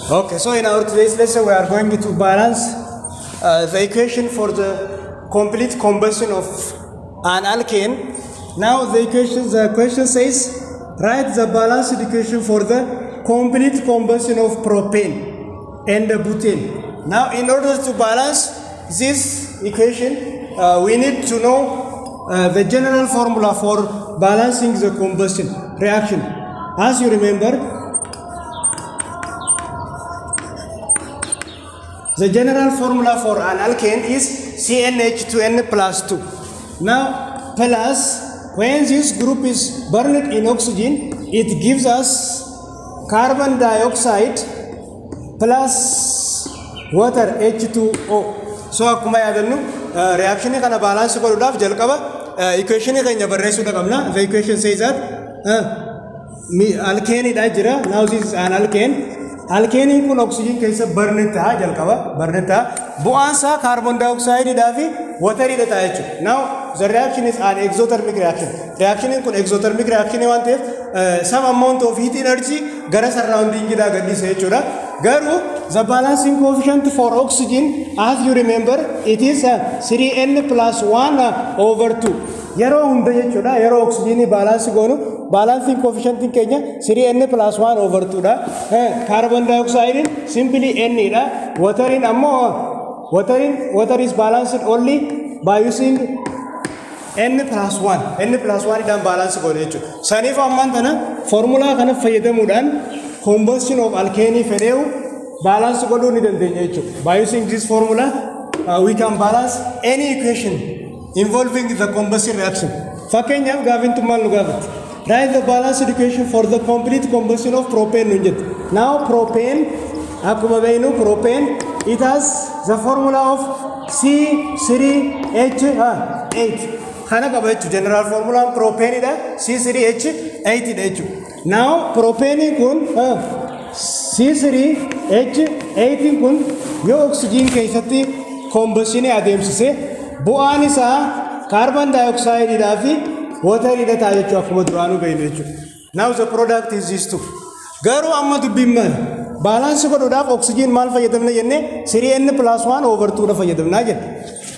Okay, so in our today's lesson we are going to balance the equation for the complete combustion of an alkane. Now the question says write the balanced equation for the complete combustion of propane and butane. Now in order to balance this equation we need to know the general formula for balancing the combustion reaction. As you remember, the general formula for an alkane is CnH2n plus 2. Now, plus, when this group is burned in oxygen, it gives us carbon dioxide plus water H2O. So, akkuma yaadannu reaction kana balance godhuudhaaf jalqaba equation keenya barreessuu qabna. The equation says that alkane dha jira. Now this is an alkane. Alkane kun oxygen keessa burn ta'a jalqaba burn ta'a bu'aan isaa carbon dioxide daafi water dha ta'a jechuudha. Now the reaction is an exothermic reaction. Reaction kun exothermic reaction waan ta'eef some amount of heat energy gara surrounding dha gadhiisa jechuudha. Garuu the balancing coefficient for oxygen, as you remember, it is 3n plus 1 over 2. Yero hunda jechuudha. Yero oxygen balance goonu balancing coefficient keenya 3n plus 1 over 2 da. Carbon dioxide simply n da. Water is balanced only by using n plus 1. N plus 1 is balance goonu jechuudha. Saniif ammaan tana formula kana fayyadamuudhaan combustion of alkane fedheewu balance godhuu ni dandeenya jechuudha. By using this formula we can balance any equation involving the combustion reaction. Fakkeenyaaf gaafintu maal nu gaafatti? Write the balanced equation for the complete combustion of propane nu jette. Now propane, akkuma beeknu propane, it has the formula of C3H8. Kana qaba jechuudha. General formula propane dha C3H8 dha jechuudha. Now propane kun C3H8 kun yoo oxygen keessatti combustion adeemsise bu'aan isaa carbon dioxide daafi water dha ta'a jechuudha akkuma duraanuu beeknu jechuudha. Now the product is this too. Garuu amma dubbiin maal? Balance godhuudhaaf oxygen maal fayyadamna jenne 3n plus 1 over 2 dha fayyadamna jenne.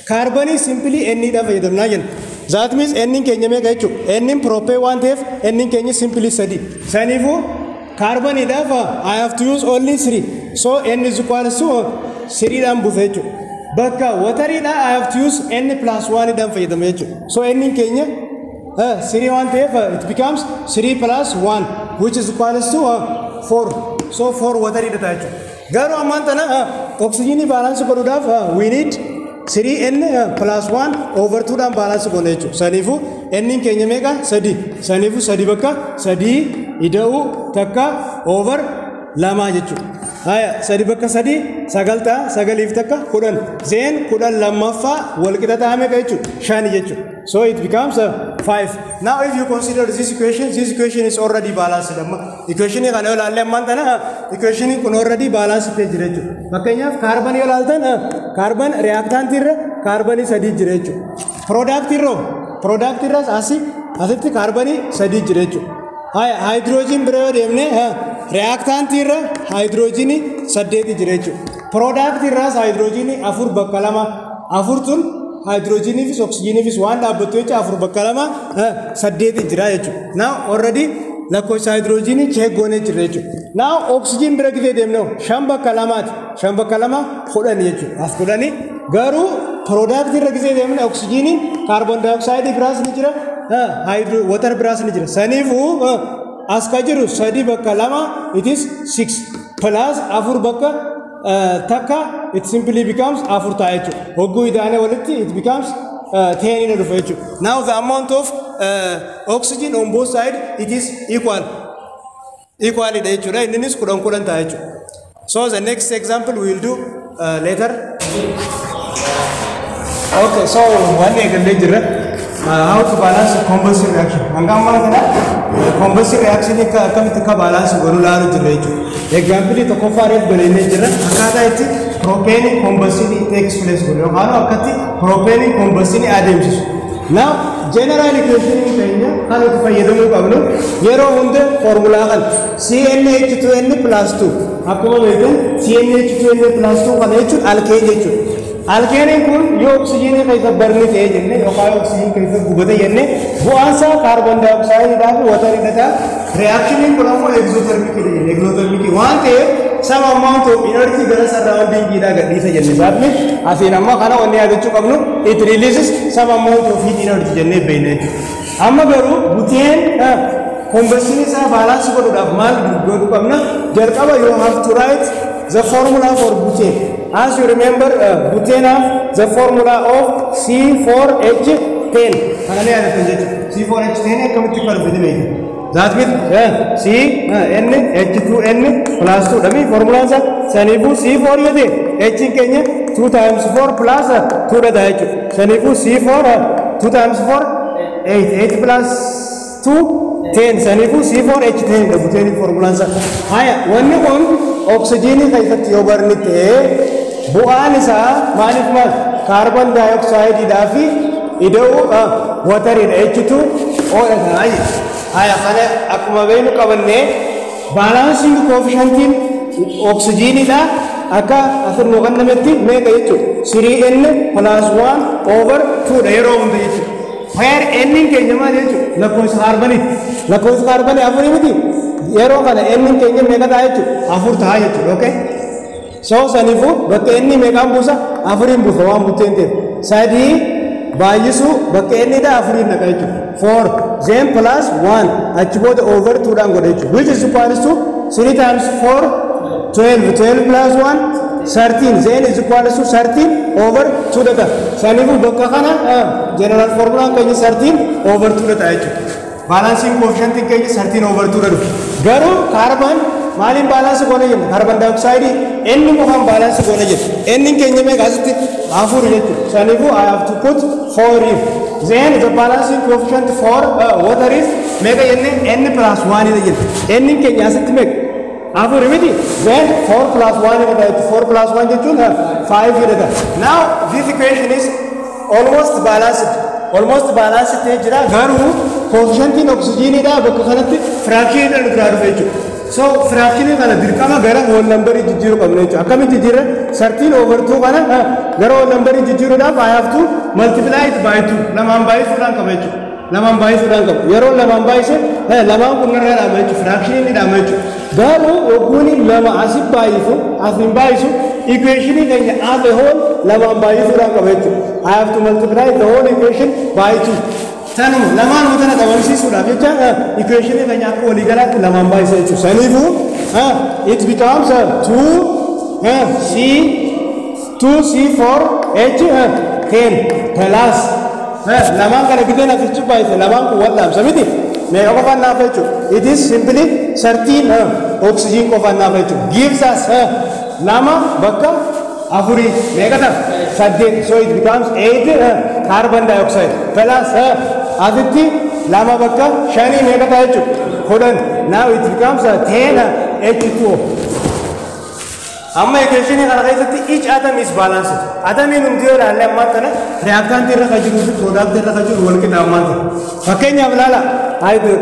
Carbon simply n dha fayyadamna jenne. That means n keenya meeqa jechuudha? N propane waan ta'eef n keenya simply 3. Saniifuu carbon idhaaf I have to use only 3. So n is equal to 3 dhaan buusa jechuudha. Bakka water dha I have to use n plus 1 dhaan fayyadama jechuudha. So n keenya 3 waan ta'eef it becomes 3 plus 1 which is equal to 4. So 4 water dha ta'a jechuudha. Garuu ammaan tana oxygen balance godhuudhaaf we need 3n plus 1 over 2 dhaan balance godhna jechuudha. Saniifuu n keenya meeqa? 3. Saniifuu 3 bakka 3 ida'uu takka over 2 jechuudha. Haya 3 bakka 3 sagalta sagaliif takka 10 zen 10 lammaffaa wal qixa ta'aa meeqa jechuudha? 5 jechuudha. So it becomes 5. Now if you consider this equation is already balanced. Equation kana yoo ilaalle ammaan tana equation kun already balanced ta'e jira jechuudha. Fakkeenyaaf carbon yoo ilaaltan carbon reactant irra carbon 3 jira jechuudha. Product irra asitti carbon 3 jira jechuudha. Haya hydrogen bira yoo deemne reactant irra hydrogen 8 jira jechuudha. Product irras hydrogen 4 bakka 2 4 tun hydrogen fi oxygen fi waan dhaabbattu jecha 4 bakka 2 8 jira jechuudha. Now already lakkoofsa hydrogen check goone jira jechuudha. Now oxygen bira gidee deemne 5 bakka 2 5 bakka 2 10 jechuudha. As 10 garuu product irra gidee deemne oxygen carbon dioxide biraas ni jira water biraas ni jira. Saniifuu as ka jiru 3 bakka 2 it is 6 plus 4 bakka takka it simply becomes 4 ta'a jechuudha. Hogguu idaane walitti it becomes 10 in dhufa jechuudha. Now the amount of oxygen on both sides it is equally dha jechuudha. Innis 10 ta'a jechuudha. So the next example we will do later. Okay, so one egalle jira how to balance combustion reaction. Hangama kana combustion reaction akkamitti ka balance godhu laalu jira jechuudha. Example tokko faareef baleenee jira. Akkaataa itti propane combustion takes place godhu yookaan akkatti propane combustion adeemsisu. Now general equation keenya kan nuti fayyadamuu qabnu yeroo hunda formulaa kan CnH2n plus 2 akkuma beekamu CnH2n plus 2 kana jechuun alkeen jechuudha. Alkeeniin kun yoo oksijiinii keessa barni ta'ee jenne yookaan oksijiinii keessa gubate jenne bu'aan isaa kaarboon daayoksaayiidhaa fi wotariidha ta'a. Reaakshiniin kun ammoo egzootermikiidha jenne egzootermikii waan ta'eef some amount of energy gara surroundingidhaa gadhiisa jenne saafni asiin amma kana wanni yaadachuu qabnu it releases some amount of heat energy jennee beekna jechuudha. Amma garuu buteen combustion isaa baalaansii godhuudhaaf maal godhuu qabna jalqaba you have to write the formula for butane. As you remember, butane have the formula of C4H10. C4H10 that means CnH2n plus 2. That means formula is Sanifu C4 H in Kenya 2 times 4 plus 2 Sanifu C4 2 times 4 8 plus 2 10 Sanifu C4 H10 the butane formula is higher. One on oxygen is bu'aan isaa maaliif maal kaarboon daayoksaayidiidhaa fi ida'uu wotariidha H2O dha haya kana akkuma beeknu qabannee baalaansiin koofishantiin oksijiiniidha akka asirra nuqannametti meeqa jechuudha 3n plus 1 over 2 dha yeroo hunda jechuudha. Where n keenya maal jechuudha lakkoofsa kaarbanii afurii miti yeroo kana n keenya meeqa ta'a jechuudha afur ta'a jechuudha. Okay. So sanifu bakka inni meeqaan buusa afuriin buusa waan buteen ta'eef sadii baay'isu bakka inni dha afuriin naqa jechuudha 4 then plus 1 achi booda over 2 dhaan godha jechuudha which is equals to 3 times 4 12 plus 1 13 then is equals to 13 over 2 dhaqa sanifu bakka kana general formula keenya 13 over 2 dhaqa jechuudha. Balancing coefficient keenya 13 over 2 dhaqa garuu carbon maalin balance gona jenna carbon dioxide inni qofaan balance gona jenna inni keenya meeqa asitti afur jechuudha. Sanifu I have to put 4 in then the balancing coefficient for water is meeqa jenne n plus 1 ida jenna inni keenya asitti meeqa afur miti then 4 plus 1 ida 4 plus 1 jechuun 5 ida. Now this equation is almost balanced jira garuu coefficient oxygen ida bakka kanatti fraction ida dhugaa dhufe jechuudha. So fraction kana dirqama gara whole number jijjiiru qabna jechuudha. Akkamitti jijjiirra 13 over 2 kana gara whole number jijjiiruudhaaf I have to multiply it by 2 lamaan baay'isuudhaan qaba jechuudha. Lamaan baay'isuudhaan qaba yeroo lamaan baay'ise lamaan kun irraa dhaama jechuudha fraction inni dhaama jechuudha. Garuu ogguuni lama asii baay'isu asiin baay'isu equation keenya as a whole lamaan baay'isuudhaan qaba jechuudha. I have to multiply the whole equation by 2. Tanum lamaan utana qabamsiisuudhaaf jecha equation keenya akka walii galaatti lamaan baay'isa jechuudha. Sanifu it becomes 2C4H10 plus lamaan kana biteen asitti baay'isa lamaan kun wal dhaamsa miti meeqa qofaan naafa jechuudha. It is simply 13 oxygen qofaan naafa jechuudha. Gives us lama bakka afurii meeqa ta'a 8 so it becomes 8 carbon dioxide plus asitti lama bakka shanii meeqa ta'a jechuudha 10 now it becomes 10 H2O. Amma equation kana keessatti each atom is balanced. Atomiin hundi yoo ilaalle amma kana reactant irra kan jiru fi product irra kan jiru wal qixa amma kana. Fakkeenyaaf ilaala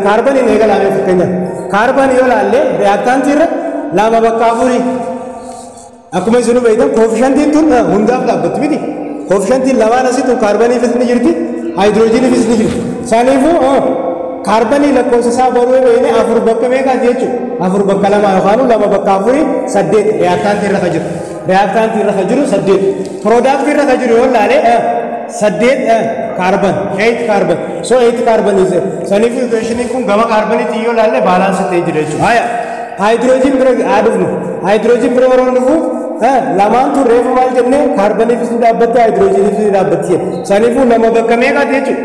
carbon hin eegalame fakkeenyaaf carbon yoo ilaalle reactant irra lama bakka afurii akkuma isin beektan coefficientiin tun hundaaf dhaabbatti miti. Coefficientiin lamaan asitti carboniifis ni jirti hydrogeniifis ni jirti. Saniifuu carbonii lakkoofsa isaa boruu beekne afur bakka meeqaati jechuudha. Afur bakka lama yookaan lama bakka afurii 8 reactant irra kan jiru. Reactant irra kan jiru 8 product irra kan jiru yoo ilaalle 8 carbon 8 carbon so 8 carbon is saniifuu equation kun gama carboniitiin yoo ilaalle balance ta'ee jira jechuudha. Haya hydrogen bira aadufnu hydrogen bira warra dhufu lamaan tun reefu maal jenne carboniifis ni dhaabbatti hydrogeniifis ni dhaabbatti saniifuu lama bakka meeqaati jechuudha.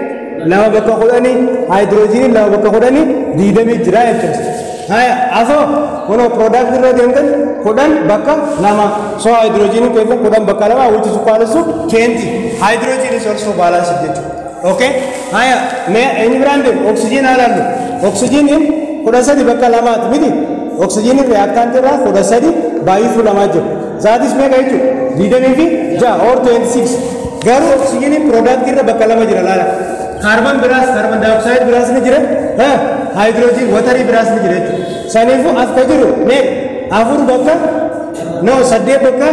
Lama bakka kudhanii hydrogen lama bakka kudhanii 20 jira jechuudha. Haya asoo kuno product irra deemtan kudhan bakka lama so hydrogen keessa kudhan bakka lama which is equal to 20 hydrogen is also balanced jechuudha. Okay haya me any brand oxygen alalu oxygen kudhan sadi bakka lamaati miti oxygen reactant irra kudhan sadi baay'isu lama jiru that is meeqa jechuudha 20 fi 6 or 26 garuu oxygen product irra bakka lama jira laala carbon biras carbon dioxide biras biraas ni jira hydrogen waterii biraas ni jira saniifu as ka jiru mee afur bakka no saddeet bakka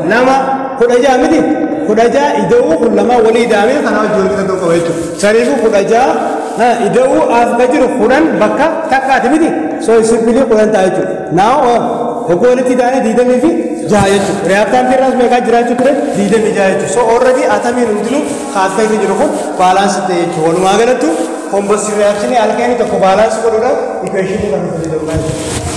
lama kudha ja'a miti kudha ja'a ida'uu kun lama walii daamee kana wajjin wal qixxee qaba jechuudha saniifu kudha ja'a ida'uu as ka jiru kudhan bakka takkaati miti so simpilii kudhan ta'a jechuudha now equality daanii diidamii fi ja'a jechuudha reactant irraas meeqa jiraachuu ture diidamii ja'a jechuudha so already atomiin hundinuu kaastaa inni jiru kun balance ta'e jechuudha walumaa galatti combustion reaction alkane tokko balance godhuudhaaf equation kan fayyadamu